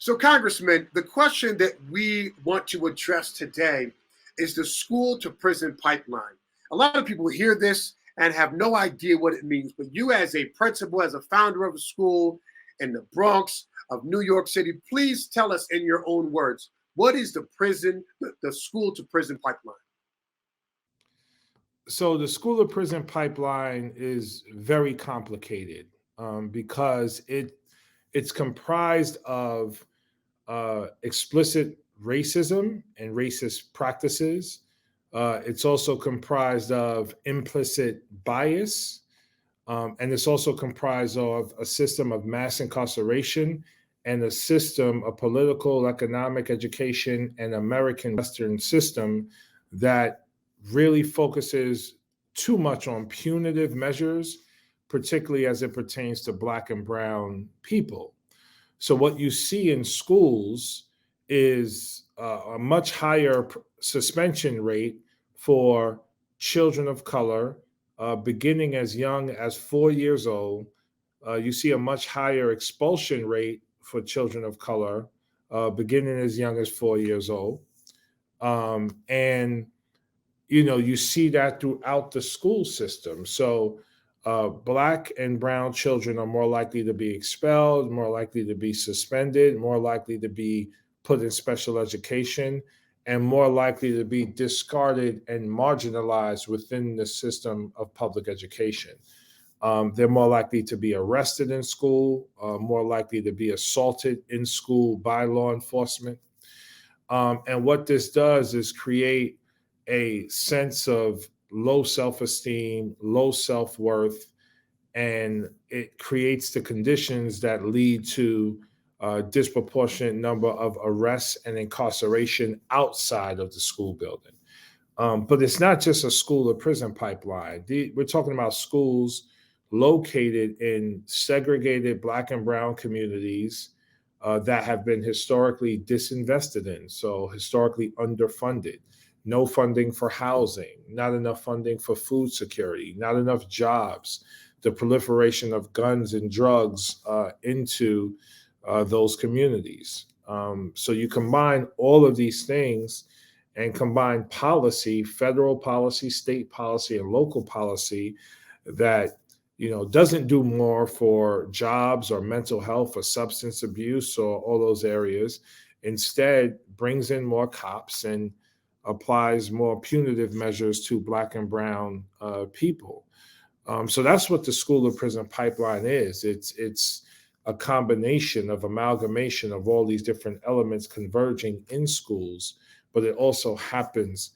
So, Congressman, the question that we want to address today is the school to prison pipeline. A lot of people hear this and have no idea what it means, but you, as a principal, as a founder of a school in the Bronx of New York City, please tell us in your own words, what is the school to prison pipeline? So the school to prison pipeline is very complicated because it's comprised of explicit racism and racist practices. It's also comprised of implicit bias, and it's also comprised of a system of mass incarceration and a system of political, economic, education, and American Western system that really focuses too much on punitive measures, particularly as it pertains to Black and Brown people. So what you see in schools is a much higher suspension rate for children of color, beginning as young as 4 years old. You see a much higher expulsion rate for children of color, beginning as young as 4 years old. And you see that throughout the school system. So Black and Brown children are more likely to be expelled, more likely to be suspended, more likely to be put in special education, and more likely to be discarded and marginalized within the system of public education. They're more likely to be arrested in school, more likely to be assaulted in school by law enforcement. And what this does is create a sense of low self-esteem, low self-worth, and it creates the conditions that lead to a disproportionate number of arrests and incarceration outside of the school building. But it's not just a school or prison pipeline. We're talking about schools located in segregated Black and Brown communities that have been historically disinvested in, so historically underfunded. No funding for housing, not enough funding for food security, not enough jobs, the proliferation of guns and drugs into those communities. So you combine all of these things and combine policy, federal policy, state policy, and local policy that doesn't do more for jobs or mental health or substance abuse or all those areas. Instead, brings in more cops and applies more punitive measures to Black and Brown people. So that's what the school to prison pipeline is. It's a combination of amalgamation of all these different elements converging in schools, but it also happens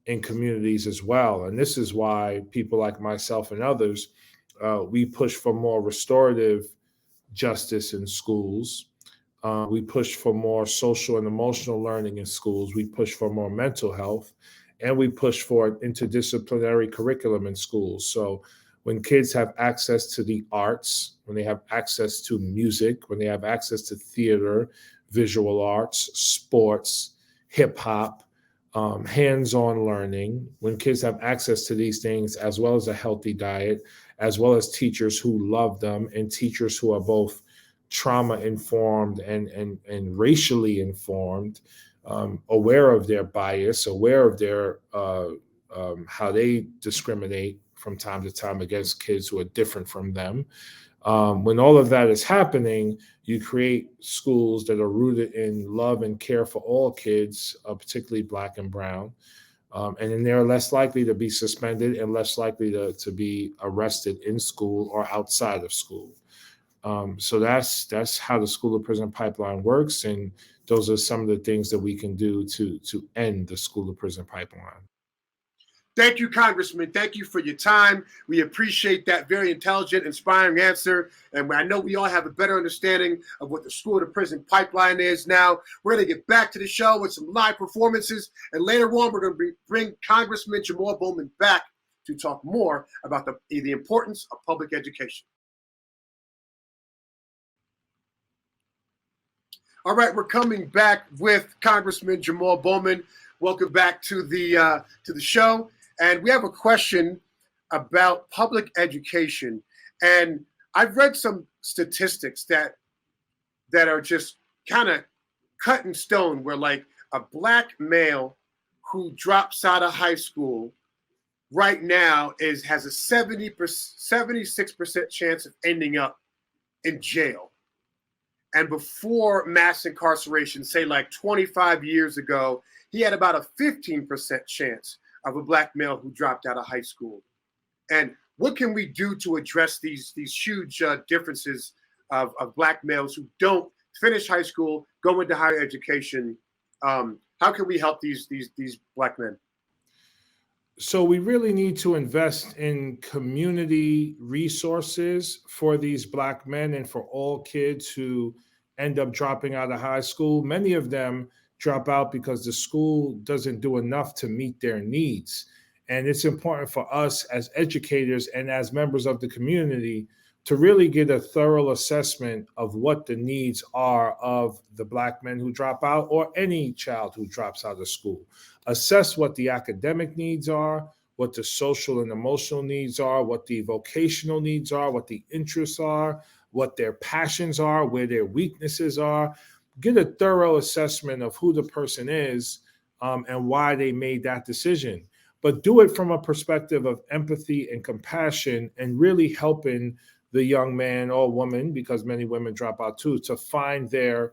in communities as well. And this is why people like myself and others, we push for more restorative justice in schools. We push for more social and emotional learning in schools. We push for more mental health, and we push for interdisciplinary curriculum in schools. So when kids have access to the arts, when they have access to music, when they have access to theater, visual arts, sports, hip hop, hands-on learning, when kids have access to these things, as well as a healthy diet, as well as teachers who love them and teachers who are both trauma informed and racially informed, aware of their bias, aware of their how they discriminate from time to time against kids who are different from them. When all of that is happening, you create schools that are rooted in love and care for all kids, particularly Black and Brown. And then they're less likely to be suspended and less likely to be arrested in school or outside of school. So that's how the school to prison pipeline works. And those are some of the things that we can do to end the school to prison pipeline. Thank you, Congressman. Thank you for your time. We appreciate that very intelligent, inspiring answer. And I know we all have a better understanding of what the school to prison pipeline is now. We're going to get back to the show with some live performances. And later on, we're going to bring Congressman Jamaal Bowman back to talk more about the importance of public education. All right, we're coming back with Congressman Jamaal Bowman. Welcome back to the show. And we have a question about public education. And I've read some statistics that are just kind of cut in stone where like a black male who drops out of high school right now has a 76% chance of ending up in jail. And before mass incarceration, say like 25 years ago, he had about a 15% chance of a black male who dropped out of high school. And what can we do to address these huge differences of black males who don't finish high school, go into higher education? How can we help these black men? So we really need to invest in community resources for these black men and for all kids who end up dropping out of high school. Many of them drop out because the school doesn't do enough to meet their needs. And it's important for us as educators and as members of the community to really get a thorough assessment of what the needs are of the black men who drop out or any child who drops out of school. Assess what the academic needs are, what the social and emotional needs are, what the vocational needs are, what the interests are, what their passions are, where their weaknesses are. Get a thorough assessment of who the person is and why they made that decision. But do it from a perspective of empathy and compassion and really helping the young man or woman, because many women drop out too, to find their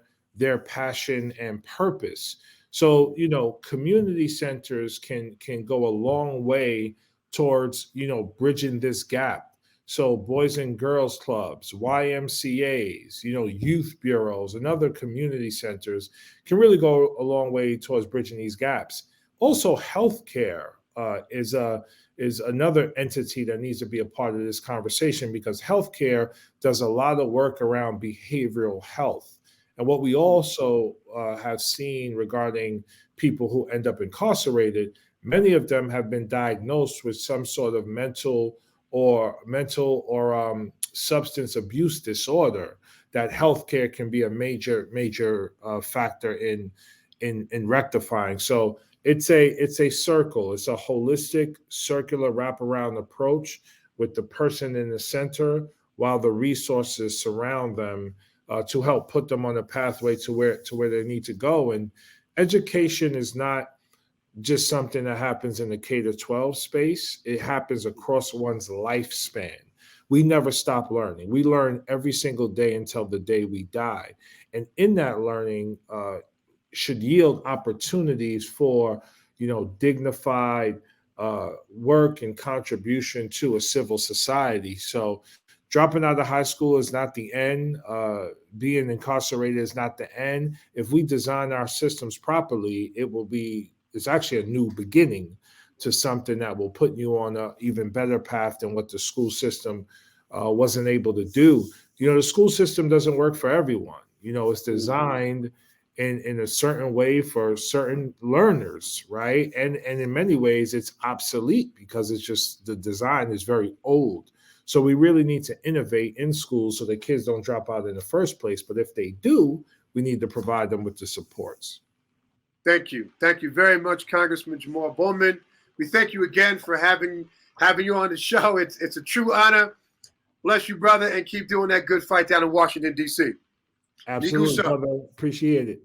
passion and purpose. So, community centers can go a long way towards, bridging this gap. So Boys and Girls Clubs, YMCAs, youth bureaus and other community centers can really go a long way towards bridging these gaps. Also, healthcare is another entity that needs to be a part of this conversation, because healthcare does a lot of work around behavioral health. And what we also have seen regarding people who end up incarcerated, many of them have been diagnosed with some sort of mental or substance abuse disorder. That healthcare can be a major factor in rectifying. So it's a circle. It's a holistic, circular wraparound approach with the person in the center, while the resources surround them to help put them on a pathway to where they need to go. And education is not just something that happens in the K-12 space. It happens across one's lifespan. We never stop learning. We learn every single day until the day we die. And in that learning should yield opportunities for, dignified work and contribution to a civil society. So dropping out of high school is not the end. Being incarcerated is not the end. If we design our systems properly, it's actually a new beginning to something that will put you on an even better path than what the school system wasn't able to do. The school system doesn't work for everyone. It's designed in a certain way for certain learners, right? And in many ways, it's obsolete because it's just the design is very old. So we really need to innovate in schools so that kids don't drop out in the first place. But if they do, we need to provide them with the supports. Thank you. Thank you very much, Congressman Jamaal Bowman. We thank you again for having you on the show. It's a true honor. Bless you, brother, and keep doing that good fight down in Washington, D.C. Absolutely, brother. Appreciate it.